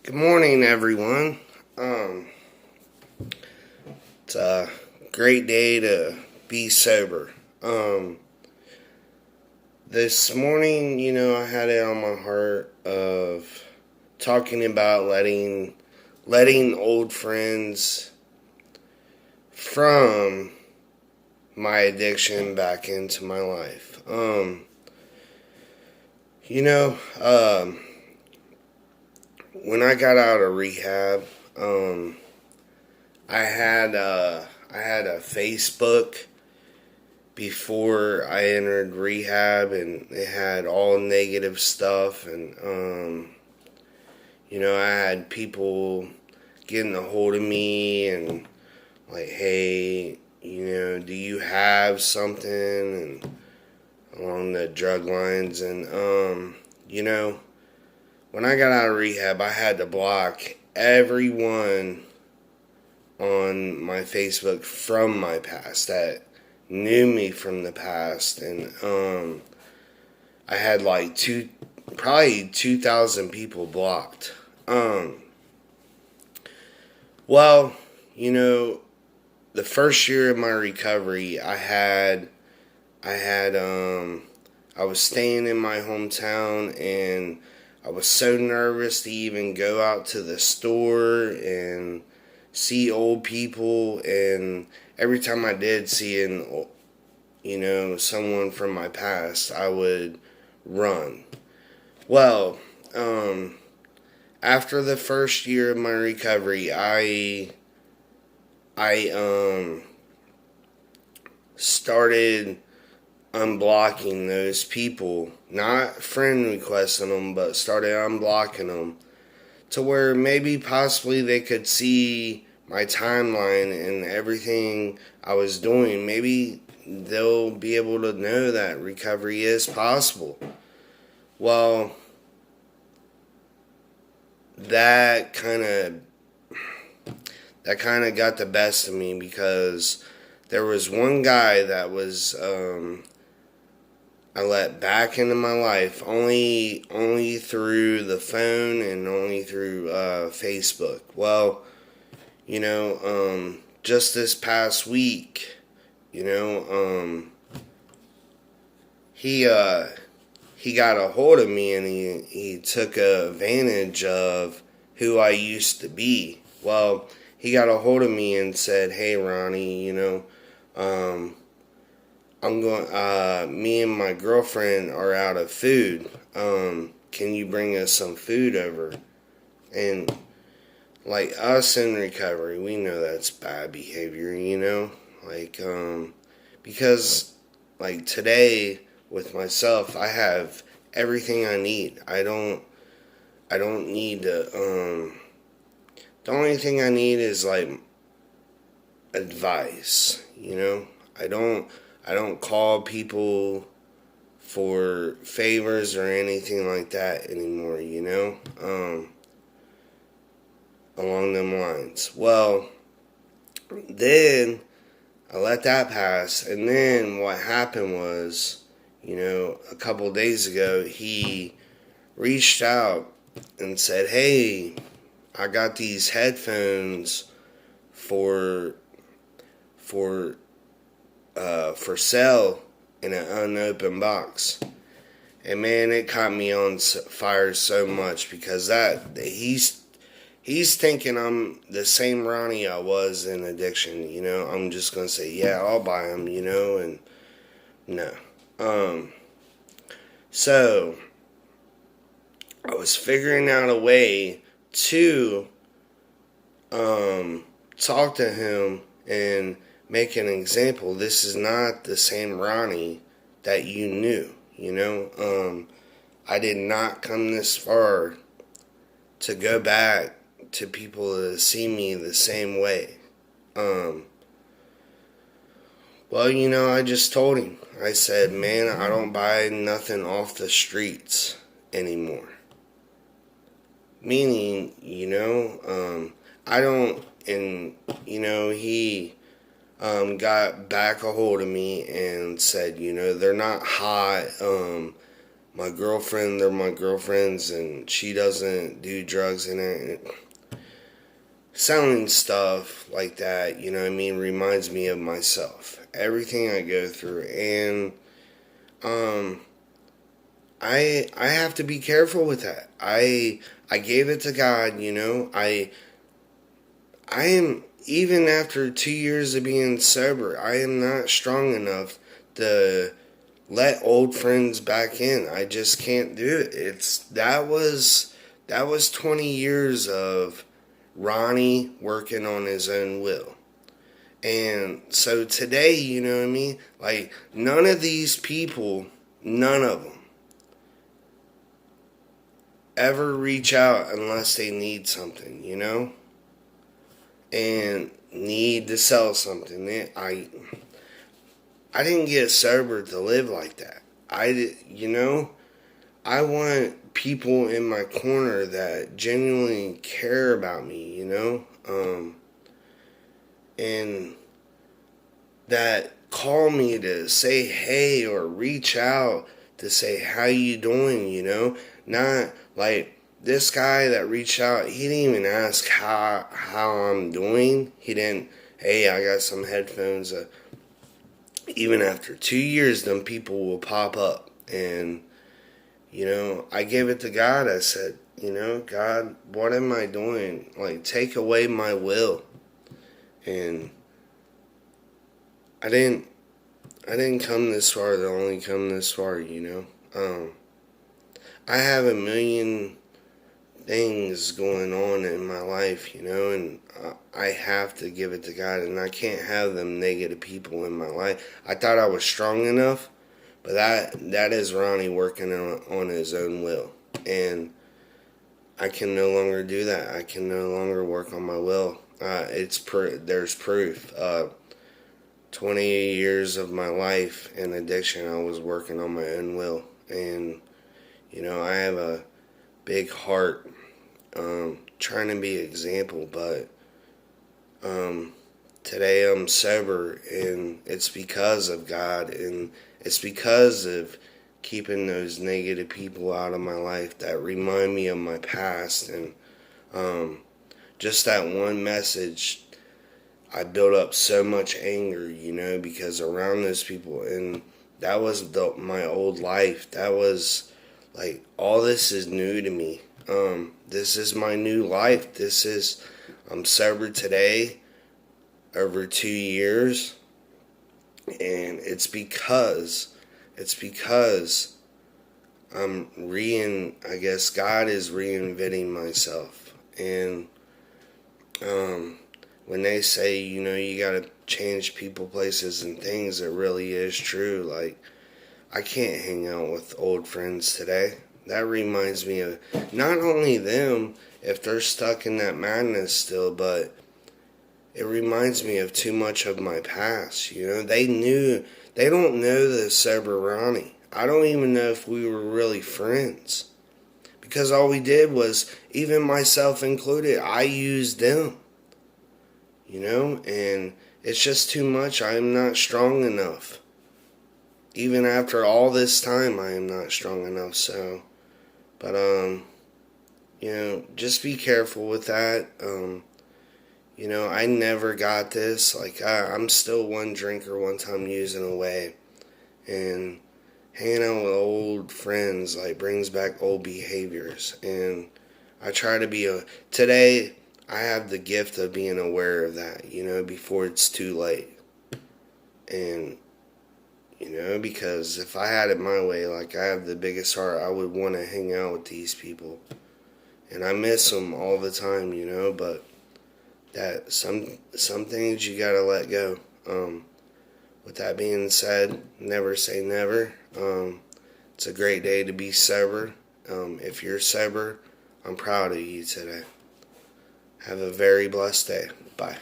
Good morning, everyone. Um, it's a great day to be sober. This morning, I had it on my heart of talking about letting old friends from my addiction back into my life. You know, um, when I got out of rehab, um, I had a Facebook before I entered rehab, and it had all negative stuff, and I had people getting a hold of me and like, hey, do you have something, and along the drug lines, and when I got out of rehab, I had to block everyone on my Facebook from my past that knew me from the past, and I had like probably 2,000 people blocked. Well, you know, the first year of my recovery, I was staying in my hometown, and I was so nervous to even go out to the store and see old people, and every time I did see someone from my past, I would run. Well, after the first year of my recovery, I started unblocking those people, not friend requesting them, but started unblocking them to where maybe possibly they could see my timeline and everything I was doing. Maybe they'll be able to know that recovery is possible. Well, that kind of got the best of me, because there was one guy that was I let back into my life only through the phone and only through Facebook. Well, just this past week, you know, he got a hold of me, and he took advantage of who I used to be. Well, he got a hold of me and said, "Hey, Ronnie, um, me and my girlfriend are out of food. Can you bring us some food over?" And like, us in recovery, we know that's bad behavior, because like today with myself, I have everything I need. I don't need to, the only thing I need is like advice, I don't call people for favors or anything like that anymore, along them lines. Well, then I let that pass, and then what happened was, a couple of days ago, he reached out and said, "Hey, I got these headphones for for for sale in an unopened box." And man, it caught me on fire so much, because he's thinking I'm the same Ronnie I was in addiction. I'm just gonna say, yeah, I'll buy them. And no. So I was figuring out a way to talk to him and make an example. This is not the same Ronnie that you knew. I did not come this far to go back to people to see me the same way. Well, I just told him. I said, "Man, I don't buy nothing off the streets anymore." Meaning, I don't, and, he got back a hold of me and said, "They're not hot. my girlfriend, they're my girlfriends, and she doesn't do drugs in it. Sounding stuff like that, you know what I mean, reminds me of myself. Everything I go through. And I have to be careful with that. I gave it to God, you know. I am, even after 2 years of being sober, I am not strong enough to let old friends back in. I just can't do it. That was 20 years of Ronnie working on his own will. And so today, you know what I mean? Like, none of these people, none of them, ever reach out unless they need something, you know? And need to sell something. I didn't get sober to live like that. I want people in my corner that genuinely care about me, you know? And that call me to say hey or reach out to say how you doing, you know? Not like this guy that reached out, he didn't even ask how I'm doing. He didn't, hey, I got some headphones. Even after 2 years, them people will pop up. And, you know, I gave it to God. I said, you know, God, what am I doing? Like, take away my will. And I didn't come this far to only come this far, you know. I have a million things going on in my life, you know, and I have to give it to God, and I can't have them negative people in my life. I thought I was strong enough, but that is Ronnie working on his own will, and I can no longer do that. I can no longer work on my will. There's proof. 20 years of my life in addiction, I was working on my own will, and you know, I have a big heart, trying to be an example, but today I'm sober, and it's because of God, and it's because of keeping those negative people out of my life that remind me of my past. And just that one message, I built up so much anger, you know, because around those people, and that was my old life. That was like, all this is new to me. This is my new life. I'm sober today, over 2 years, and it's because I guess God is reinventing myself. And when they say, you know, you gotta change people, places, and things, it really is true. Like, I can't hang out with old friends today. That reminds me of not only them, if they're stuck in that madness still, but it reminds me of too much of my past. You know, they don't know the sober Ronnie. I don't even know if we were really friends, because all we did was, even myself included, I used them. You know, and it's just too much. I am not strong enough. Even after all this time, I am not strong enough. So, but you know, just be careful with that. You know, I never got this. Like, I'm still one drinker, one time using away, and hanging out with old friends like brings back old behaviors. And I try to be today. I have the gift of being aware of that, you know, before it's too late. And you know, because if I had it my way, like, I have the biggest heart, I would want to hang out with these people. And I miss them all the time, you know, but that some things you gotta let go. With that being said, never say never. It's a great day to be sober. If you're sober, I'm proud of you today. Have a very blessed day. Bye.